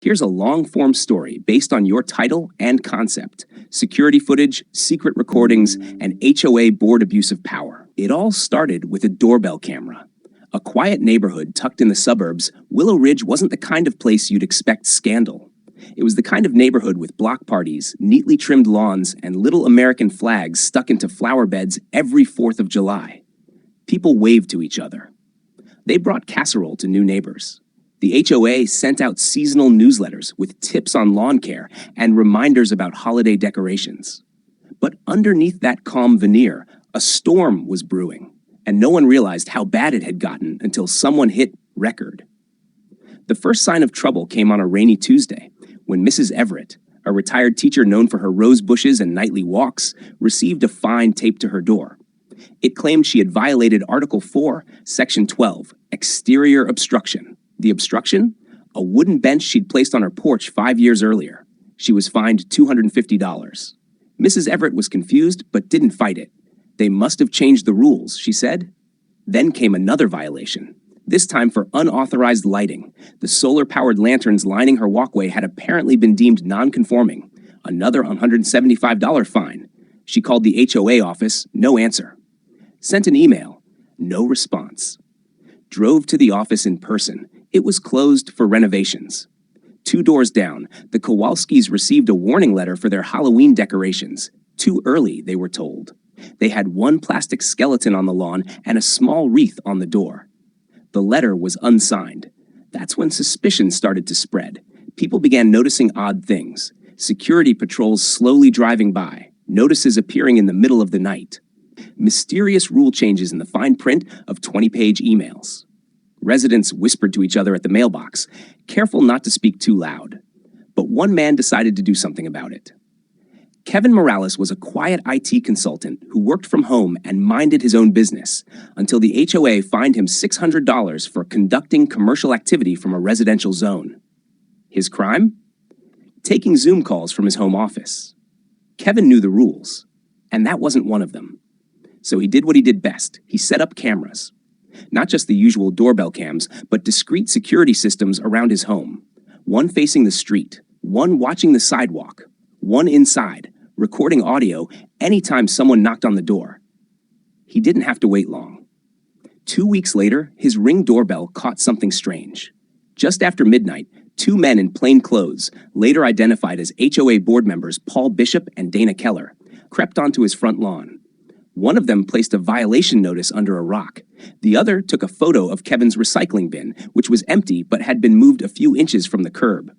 Here's a long-form story based on your title and concept: security footage, secret recordings, and HOA board abuse of power. It all started with a doorbell camera. A quiet neighborhood tucked in the suburbs, Willow Ridge wasn't the kind of place you'd expect scandal. It was the kind of neighborhood with block parties, neatly trimmed lawns, and little American flags stuck into flower beds every 4th of July. People waved to each other. They brought casserole to new neighbors. The HOA sent out seasonal newsletters with tips on lawn care and reminders about holiday decorations. But underneath that calm veneer, a storm was brewing, and no one realized how bad it had gotten until someone hit record. The first sign of trouble came on a rainy Tuesday, when Mrs. Everett, a retired teacher known for her rose bushes and nightly walks, received a fine taped to her door. It claimed she had violated Article 4, Section 12, exterior obstruction. The obstruction? A wooden bench she'd placed on her porch 5 years earlier. She was fined $250. Mrs. Everett was confused, but didn't fight it. They must have changed the rules, she said. Then came another violation, this time for unauthorized lighting. The solar-powered lanterns lining her walkway had apparently been deemed non-conforming. Another $175 fine. She called the HOA office, no answer. Sent an email, no response. Drove to the office in person. It was closed for renovations. 2 doors down, the Kowalskis received a warning letter for their Halloween decorations. Too early, they were told. They had one plastic skeleton on the lawn and a small wreath on the door. The letter was unsigned. That's when suspicion started to spread. People began noticing odd things. Security patrols slowly driving by. Notices appearing in the middle of the night. Mysterious rule changes in the fine print of 20-page emails. Residents whispered to each other at the mailbox, careful not to speak too loud. But one man decided to do something about it. Kevin Morales was a quiet IT consultant who worked from home and minded his own business until the HOA fined him $600 for conducting commercial activity from a residential zone. His crime? Taking Zoom calls from his home office. Kevin knew the rules, and that wasn't one of them. So he did what he did best. He set up cameras. Not just the usual doorbell cams, but discrete security systems around his home. One facing the street, one watching the sidewalk, one inside, recording audio anytime someone knocked on the door. He didn't have to wait long. 2 weeks later, his Ring doorbell caught something strange. Just after midnight, 2 men in plain clothes, later identified as HOA board members Paul Bishop and Dana Keller, crept onto his front lawn. One of them placed a violation notice under a rock. The other took a photo of Kevin's recycling bin, which was empty but had been moved a few inches from the curb.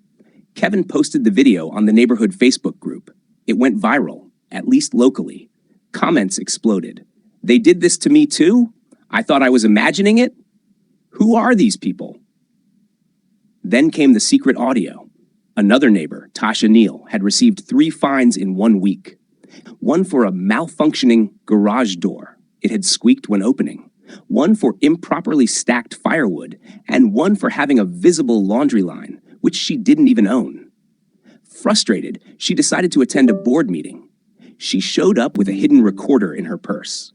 Kevin posted the video on the neighborhood Facebook group. It went viral, at least locally. Comments exploded. They did this to me too? I thought I was imagining it? Who are these people? Then came the secret audio. Another neighbor, Tasha Neal, had received 3 fines in 1 week. One for a malfunctioning garage door. It had squeaked when opening. One for improperly stacked firewood, and one for having a visible laundry line, which she didn't even own. Frustrated, she decided to attend a board meeting. She showed up with a hidden recorder in her purse.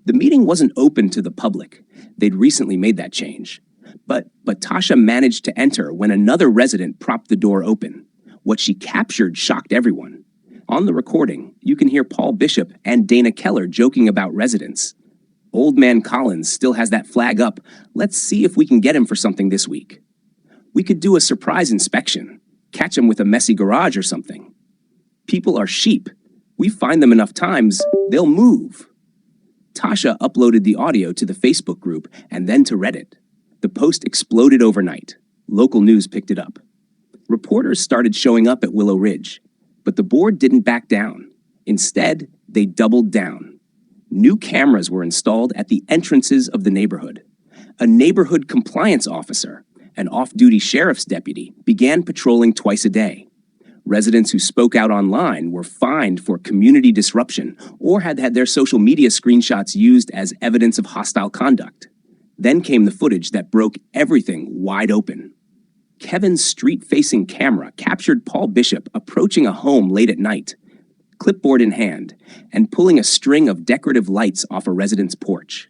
The meeting wasn't open to the public. They'd recently made that change. But Tasha managed to enter when another resident propped the door open. What she captured shocked everyone. On the recording, you can hear Paul Bishop and Dana Keller joking about residents. Old man Collins still has that flag up. Let's see if we can get him for something this week. We could do a surprise inspection. Catch him with a messy garage or something. People are sheep. We find them enough times, they'll move. Tasha uploaded the audio to the Facebook group and then to Reddit. The post exploded overnight. Local news picked it up. Reporters started showing up at Willow Ridge, but the board didn't back down. Instead, they doubled down. New cameras were installed at the entrances of the neighborhood. A neighborhood compliance officer, an off-duty sheriff's deputy, began patrolling twice a day. Residents who spoke out online were fined for community disruption or had their social media screenshots used as evidence of hostile conduct. Then came the footage that broke everything wide open. Kevin's street-facing camera captured Paul Bishop approaching a home late at night, clipboard in hand, and pulling a string of decorative lights off a resident's porch.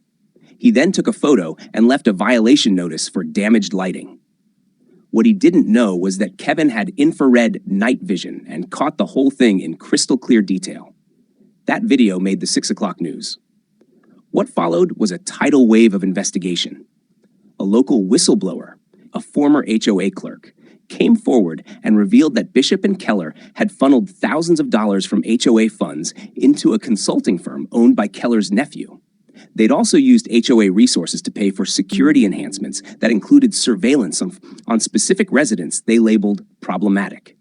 He then took a photo and left a violation notice for damaged lighting. What he didn't know was that Kevin had infrared night vision and caught the whole thing in crystal clear detail. That video made the 6 o'clock news. What followed was a tidal wave of investigation. A local whistleblower, a former HOA clerk, came forward and revealed that Bishop and Keller had funneled thousands of dollars from HOA funds into a consulting firm owned by Keller's nephew. They'd also used HOA resources to pay for security enhancements that included surveillance on specific residents they labeled problematic.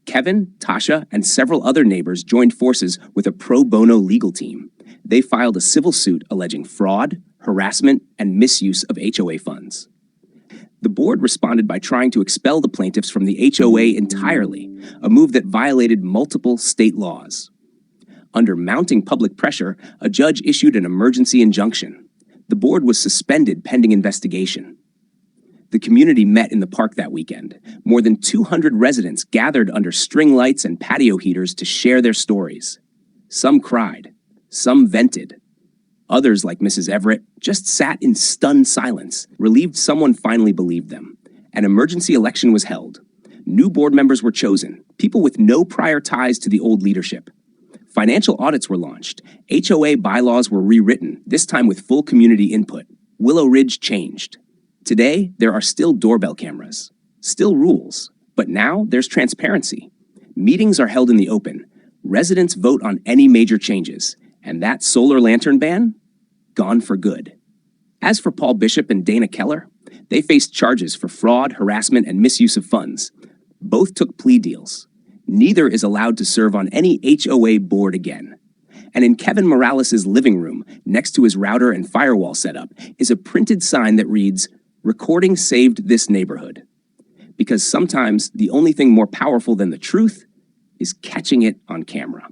Kevin, Tasha, and several other neighbors joined forces with a pro bono legal team. They filed a civil suit alleging fraud, harassment, and misuse of HOA funds. The board responded by trying to expel the plaintiffs from the HOA entirely, a move that violated multiple state laws. Under mounting public pressure, a judge issued an emergency injunction. The board was suspended pending investigation. The community met in the park that weekend. More than 200 residents gathered under string lights and patio heaters to share their stories. Some cried, some vented. Others, like Mrs. Everett, just sat in stunned silence, relieved someone finally believed them. An emergency election was held. New board members were chosen, people with no prior ties to the old leadership. Financial audits were launched. HOA bylaws were rewritten, this time with full community input. Willow Ridge changed. Today, there are still doorbell cameras, still rules, but now there's transparency. Meetings are held in the open. Residents vote on any major changes, and that solar lantern ban? Gone for good. As for Paul Bishop and Dana Keller, they faced charges for fraud, harassment, and misuse of funds. Both took plea deals. Neither is allowed to serve on any HOA board again. And in Kevin Morales' living room, next to his router and firewall setup, is a printed sign that reads, "Recording saved this neighborhood." Because sometimes the only thing more powerful than the truth is catching it on camera.